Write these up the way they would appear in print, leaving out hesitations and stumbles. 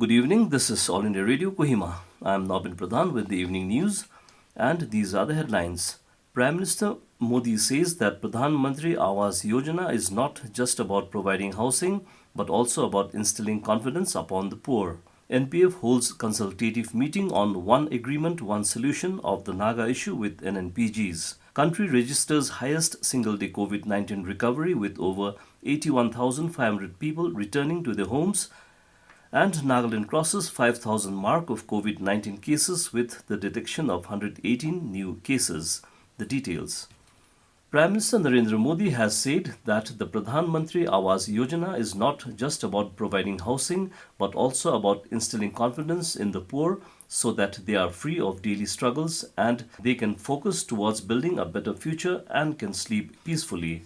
Good evening. This is All India Radio Kohima. I am Pradhan with the evening news, and these are the headlines. Prime Minister Modi says that Pradhan Mantri Awaas Yojana is not just about providing housing, but also about instilling confidence upon the poor. NPF holds consultative meeting on one agreement, one solution of the Naga issue with NNPGs. Country registers highest single-day COVID-19 recovery with over 81,500 people returning to their homes, and Nagaland crosses 5,000 mark of COVID-19 cases with the detection of 118 new cases. The details. Prime Minister Narendra Modi has said that the Pradhan Mantri Awaas Yojana is not just about providing housing, but also about instilling confidence in the poor so that they are free of daily struggles and they can focus towards building a better future and can sleep peacefully.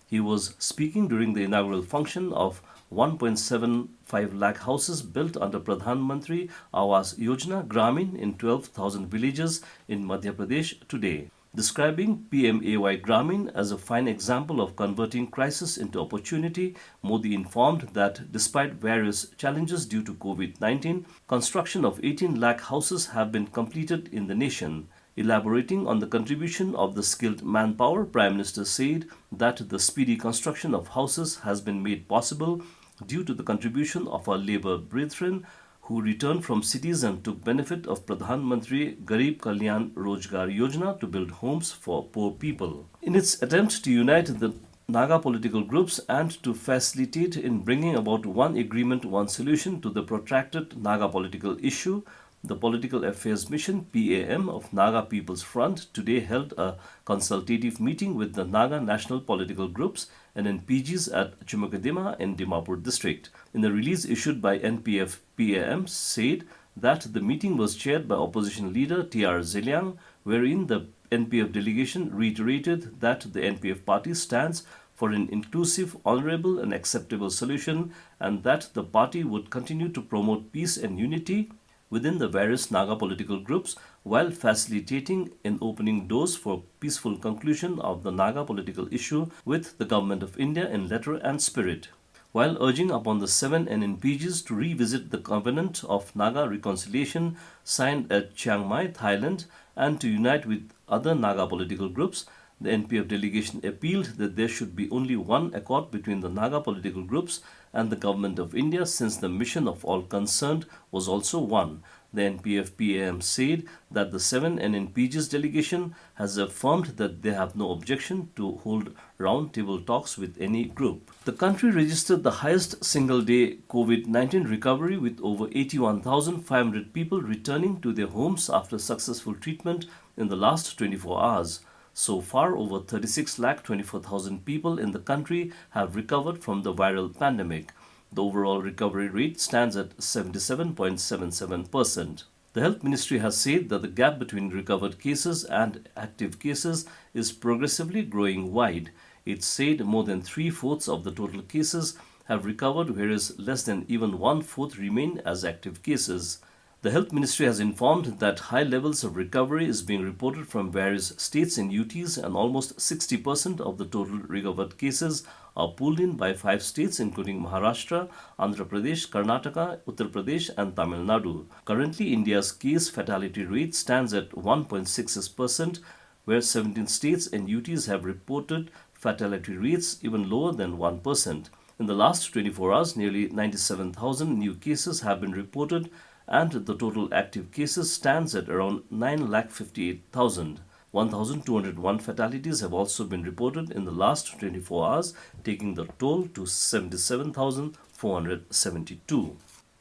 He was speaking during the inaugural function of 1.75 lakh houses built under Pradhan Mantri Awaas Yojana Gramin in 12,000 villages in Madhya Pradesh today. Describing PMAY Gramin as a fine example of converting crisis into opportunity, Modi informed that despite various challenges due to COVID-19, construction of 18 lakh houses have been completed in the nation. Elaborating on the contribution of the skilled manpower, Prime Minister said that the speedy construction of houses has been made possible due to the contribution of our labour brethren who returned from cities and took benefit of Pradhan Mantri Garib Kalyan Rojgar Yojana to build homes for poor people. In its attempt to unite the Naga political groups and to facilitate in bringing about one agreement, one solution to the protracted Naga political issue, the Political Affairs Mission PAM of Naga People's Front today held a consultative meeting with the Naga national political groups NNPGs at Chumukadima in Dimapur district. In the release issued by NPF PAM said that the meeting was chaired by opposition leader T.R. Zeliang, wherein the NPF delegation reiterated that the NPF party stands for an inclusive, honorable and acceptable solution and that the party would continue to promote peace and unity within the various Naga political groups while facilitating and opening doors for peaceful conclusion of the Naga political issue with the Government of India in letter and spirit. While urging upon the 7 NNPGs to revisit the Covenant of Naga Reconciliation signed at Chiang Mai, Thailand, and to unite with other Naga political groups, the NPF delegation appealed that there should be only one accord between the Naga political groups and the Government of India since the mission of all concerned was also one. The NPF PAM said that the 7 NNPGs delegation has affirmed that they have no objection to hold round-table talks with any group. The country registered the highest single-day COVID-19 recovery with over 81,500 people returning to their homes after successful treatment in the last 24 hours. So far, over 36,24,000 people in the country have recovered from the viral pandemic. The overall recovery rate stands at 77.77%. The Health Ministry has said that the gap between recovered cases and active cases is progressively growing wide. It said more than 3/4 of the total cases have recovered, whereas less than even 1/4 remain as active cases. The Health Ministry has informed that high levels of recovery is being reported from various states and UTs and almost 60% of the total recovered cases are pooled in by 5 states including Maharashtra, Andhra Pradesh, Karnataka, Uttar Pradesh and Tamil Nadu. Currently, India's case fatality rate stands at 1.66%, where 17 states and UTs have reported fatality rates even lower than 1%. In the last 24 hours, nearly 97,000 new cases have been reported and the total active cases stands at around 9,58,000. 1,201 fatalities have also been reported in the last 24 hours, taking the toll to 77,472.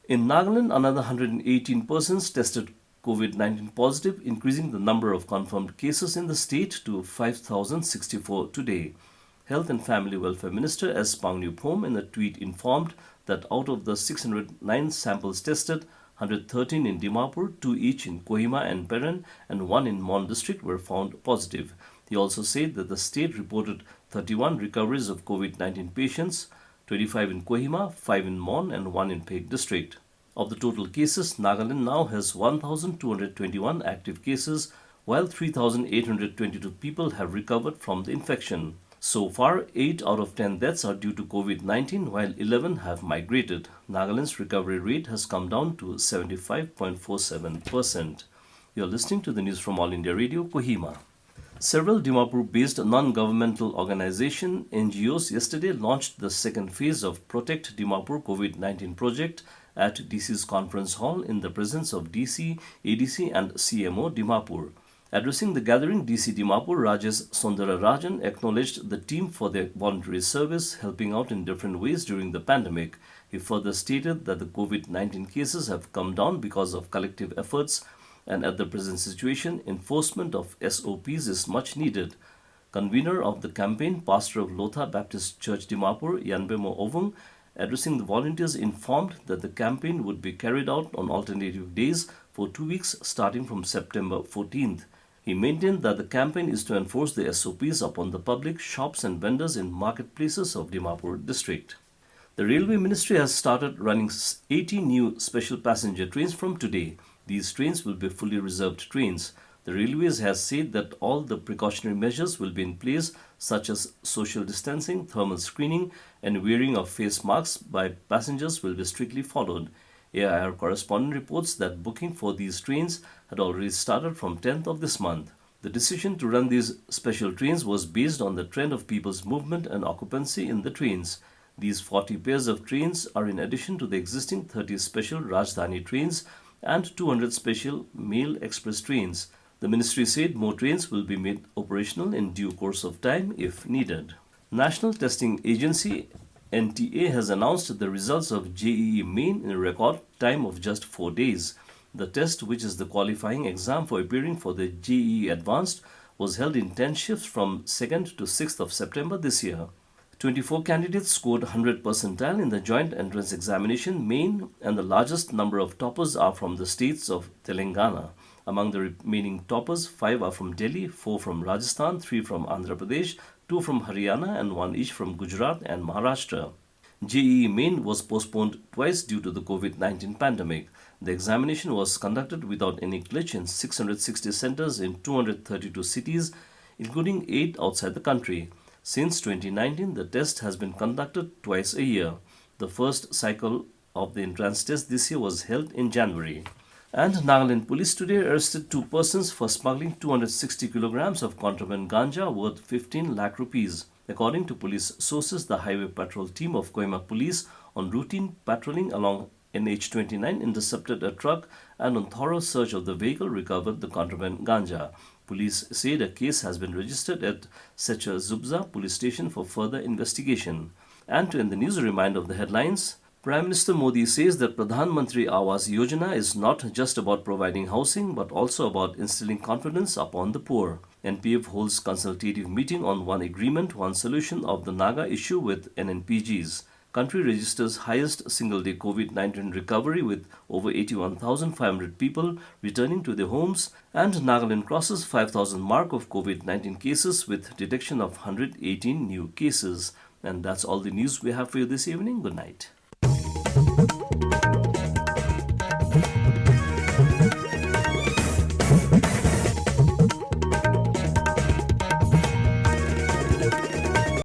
In Nagaland, another 118 persons tested COVID-19 positive, increasing the number of confirmed cases in the state to 5,064 today. Health and Family Welfare Minister S. Pangnyuphom in a tweet informed that out of the 609 samples tested, 113 in Dimapur, 2 each in Kohima and Peren, and 1 in Mon district were found positive. He also said that the state reported 31 recoveries of COVID-19 patients, 25 in Kohima, 5 in Mon, and 1 in Phek district. Of the total cases, Nagaland now has 1,221 active cases, while 3,822 people have recovered from the infection. So far, 8 out of 10 deaths are due to COVID-19, while 11 have migrated. Nagaland's recovery rate has come down to 75.47%. You're listening to the news from All India Radio, Kohima. Several Dimapur-based non-governmental organization (NGOs) yesterday launched the second phase of Protect Dimapur COVID-19 project at DC's conference hall in the presence of DC, ADC and CMO Dimapur. Addressing the gathering, DC Dimapur Rajesh Sundararajan acknowledged the team for their voluntary service, helping out in different ways during the pandemic. He further stated that the COVID-19 cases have come down because of collective efforts, and at the present situation, enforcement of SOPs is much needed. Convener of the campaign, Pastor of Lotha Baptist Church Dimapur, Yanbemo Ovung, addressing the volunteers, informed that the campaign would be carried out on alternative days for 2 weeks starting from September 14th. He maintained that the campaign is to enforce the SOPs upon the public, shops and vendors in marketplaces of Dimapur district. The Railway Ministry has started running 80 new special passenger trains from today. These trains will be fully reserved trains. The Railways has said that all the precautionary measures will be in place, such as social distancing, thermal screening and wearing of face masks by passengers will be strictly followed. AIR correspondent reports that booking for these trains had already started from 10th of this month. The decision to run these special trains was based on the trend of people's movement and occupancy in the trains. These 40 pairs of trains are in addition to the existing 30 special Rajdhani trains and 200 special mail express trains. The ministry said more trains will be made operational in due course of time if needed. National Testing Agency NTA has announced the results of JEE Main in a record time of just 4 days. The test, which is the qualifying exam for appearing for the JEE Advanced, was held in 10 shifts from 2nd to 6th of September this year. 24 candidates scored 100 percentile in the joint entrance examination main, and the largest number of toppers are from the states of Telangana. Among the remaining toppers, 5 are from Delhi, 4 from Rajasthan, 3 from Andhra Pradesh, 2 from Haryana and 1 each from Gujarat and Maharashtra. JEE Main was postponed twice due to the COVID-19 pandemic. The examination was conducted without any glitch in 660 centers in 232 cities, including 8 outside the country. Since 2019, the test has been conducted twice a year. The first cycle of the entrance test this year was held in January. And Nagaland police today arrested 2 persons for smuggling 260 kilograms of contraband ganja worth 15 lakh rupees. According to police sources, the highway patrol team of Kohima police on routine patrolling along NH29 intercepted a truck and on thorough search of the vehicle recovered the contraband ganja. Police said a case has been registered at Secha Zubza police station for further investigation. And to end the news, a reminder of the headlines. Prime Minister Modi says that Pradhan Mantri Awaas Yojana is not just about providing housing but also about instilling confidence upon the poor. NPF holds consultative meeting on one agreement, one solution of the Naga issue with NNPGs. Country registers highest single-day COVID-19 recovery with over 81,500 people returning to their homes, and Nagaland crosses 5,000 mark of COVID-19 cases with detection of 118 new cases. And that's all the news we have for you this evening. Good night.